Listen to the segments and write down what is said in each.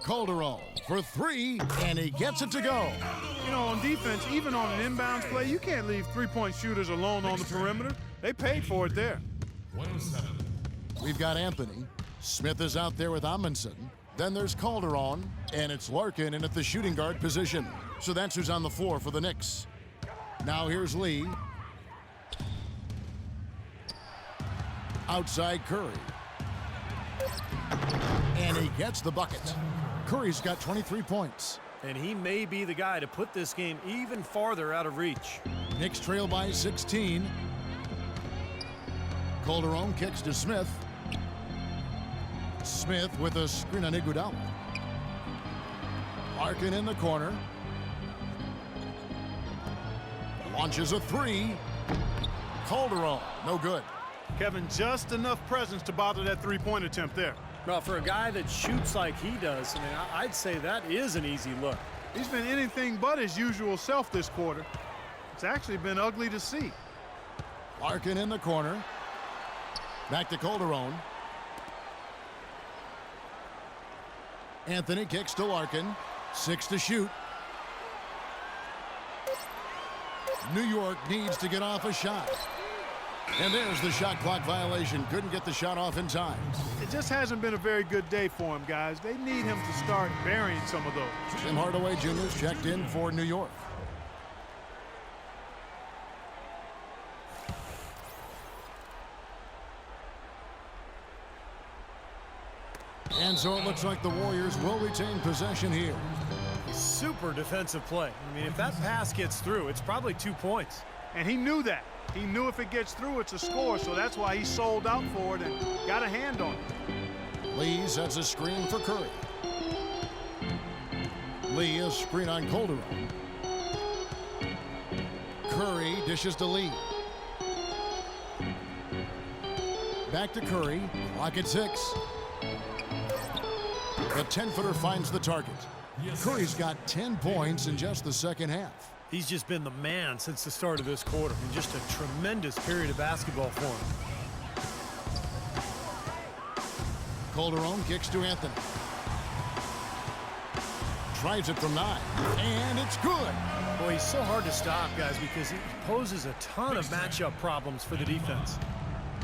Calderon for three, and he gets it to go. You know, on defense, even on an inbounds play, you can't leave three-point shooters alone on the perimeter. They paid for it there. 107. We've got Anthony. Smith is out there with Amundsen. Then there's Calderon, and it's Larkin in at the shooting guard position. So that's who's on the floor for the Knicks. Now here's Lee. Outside Curry. And he gets the bucket. Curry's got 23 points. And he may be the guy to put this game even farther out of reach. Knicks trail by 16. Calderon kicks to Smith. Smith with a screen on Iguodala. Larkin in the corner. Launches a three. Calderon, no good. Kevin, just enough presence to bother that three-point attempt there. Well, for a guy that shoots like he does, I mean, I'd say that is an easy look. He's been anything but his usual self this quarter. It's actually been ugly to see. Larkin in the corner. Back to Calderon. Anthony kicks to Larkin. 6 to shoot. New York needs to get off a shot. And there's the shot clock violation. Couldn't get the shot off in time. It just hasn't been a very good day for him, guys. They need him to start burying some of those. Tim Hardaway Jr.'s checked in for New York. And so it looks like the Warriors will retain possession here. Super defensive play. I mean, if that pass gets through, it's probably 2 points. And he knew that. He knew if it gets through, it's a score, so that's why he sold out for it and got a hand on it. Lee sets a screen for Curry. Lee, a screen on Calderon. Curry dishes to Lee. Back to Curry. Clock at 6. The 10-footer finds the target. Curry's got 10 points in just the second half. He's just been the man since the start of this quarter. And just a tremendous period of basketball for him. Calderon kicks to Anthony. Tries it from 9, and it's good. Boy, he's so hard to stop, guys, because he poses a ton of matchup problems for the defense.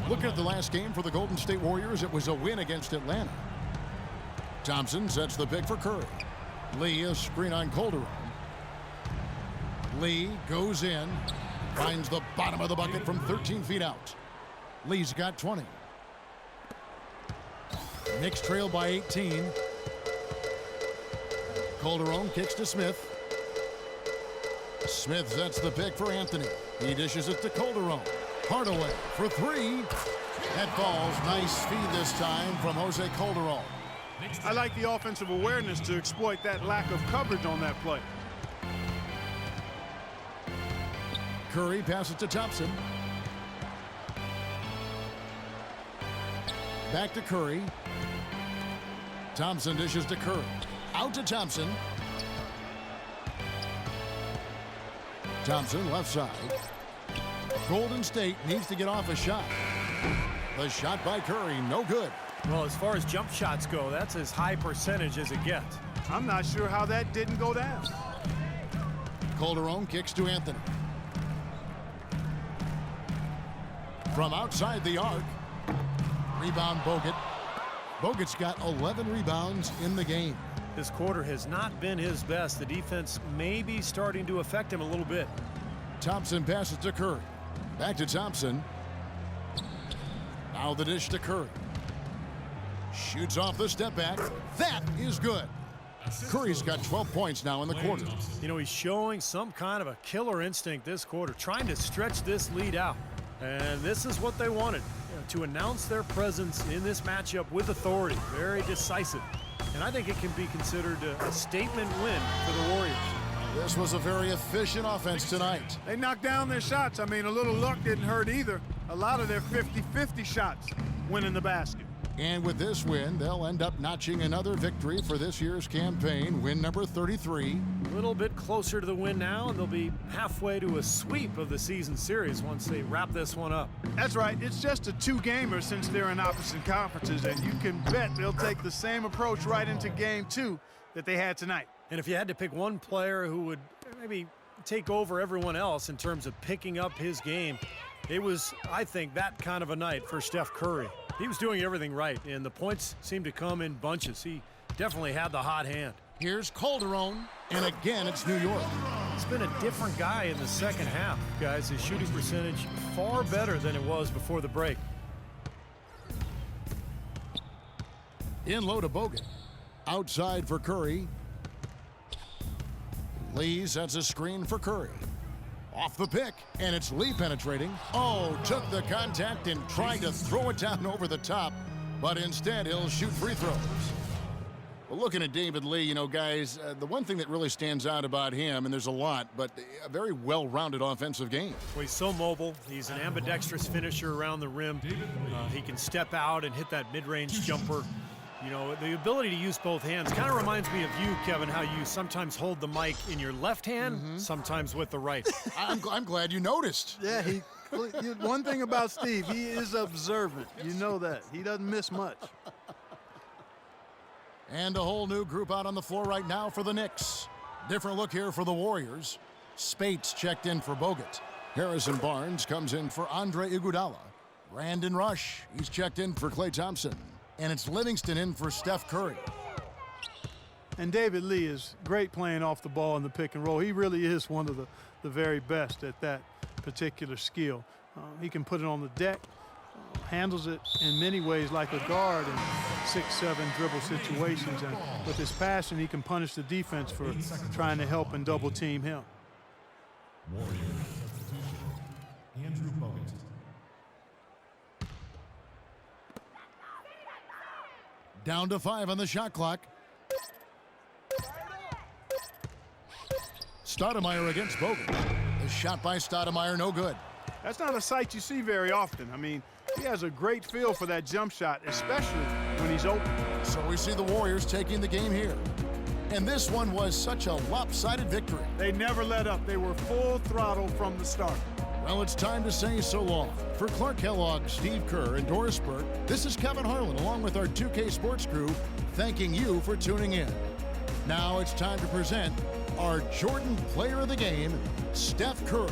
Looking at the last game for the Golden State Warriors, it was a win against Atlanta. Thompson sets the pick for Curry. Lee, a screen on Calderon. Lee goes in, finds the bottom of the bucket from 13 feet out. Lee's got 20. Knicks trail by 18. Calderon kicks to Smith. Smith sets the pick for Anthony. He dishes it to Calderon. Hardaway for 3. That falls. Nice feed this time from Jose Calderon. I like the offensive awareness to exploit that lack of coverage on that play. Curry passes to Thompson. Back to Curry. Thompson dishes to Curry. Out to Thompson. Thompson left side. Golden State needs to get off a shot. The shot by Curry, no good. Well, as far as jump shots go, that's as high percentage as it gets. I'm not sure how that didn't go down. Calderon kicks to Anthony. From outside the arc. Rebound Bogut. Bogut's got 11 rebounds in the game. This quarter has not been his best. The defense may be starting to affect him a little bit. Thompson passes to Curry. Back to Thompson. Now the dish to Curry. Shoots off the step back. That is good. Curry's got 12 points now in the quarter. You know, he's showing some kind of a killer instinct this quarter, trying to stretch this lead out. And this is what they wanted, to announce their presence in this matchup with authority. Very decisive. And I think it can be considered a statement win for the Warriors. This was a very efficient offense tonight. They knocked down their shots. I mean, a little luck didn't hurt either. A lot of their 50-50 shots went in the basket. And with this win, they'll end up notching another victory for this year's campaign, win number 33. A little bit closer to the win now, and they'll be halfway to a sweep of the season series once they wrap this one up. That's right. It's just a two-gamer since they're in opposite conferences, and you can bet they'll take the same approach right into game 2 that they had tonight. And if you had to pick one player who would maybe take over everyone else in terms of picking up his game, it was, I think, that kind of a night for Steph Curry. He was doing everything right, and the points seemed to come in bunches. He definitely had the hot hand. Here's Calderon, and again it's New York. He's been a different guy in the second half, guys. His shooting percentage far better than it was before the break. In low to Bogut. Outside for Curry. Lee sets a screen for Curry. Off the pick, and it's Lee penetrating. Oh, took the contact and tried to throw it down over the top, but instead he'll shoot free throws. Well, looking at David Lee, you know, guys, the one thing that really stands out about him, and there's a lot, but a very well-rounded offensive game. Well, he's so mobile. He's an ambidextrous finisher around the rim. He can step out and hit that mid-range jumper. You know, the ability to use both hands kind of reminds me of you, Kevin, how you sometimes hold the mic in your left hand, sometimes with the right. I'm glad you noticed. Yeah, one thing about Steve, he is observant. You know that. He doesn't miss much. And a whole new group out on the floor right now for the Knicks. Different look here for the Warriors. Spates checked in for Bogut. Harrison Barnes comes in for Andre Iguodala. Brandon Rush, he's checked in for Klay Thompson. And it's Livingston in for Steph Curry. And David Lee is great playing off the ball in the pick and roll. He really is one of the very best at that particular skill. He can put it on the deck, handles it in many ways like a guard in 6-7 dribble situations. And with his passion, he can punish the defense for trying to help and double team him. Warriors substitution. Andrew Bogut. Down to 5 on the shot clock. Stoudemire against Bogut. The shot by Stoudemire, no good. That's not a sight you see very often. I mean, he has a great feel for that jump shot, especially when he's open. So we see the Warriors taking the game here. And this one was such a lopsided victory. They never let up. They were full throttle from the start. Well, it's time to say so long. For Clark Kellogg, Steve Kerr, and Doris Burke, this is Kevin Harlan along with our 2K Sports crew, thanking you for tuning in. Now it's time to present our Jordan Player of the Game, Steph Curry.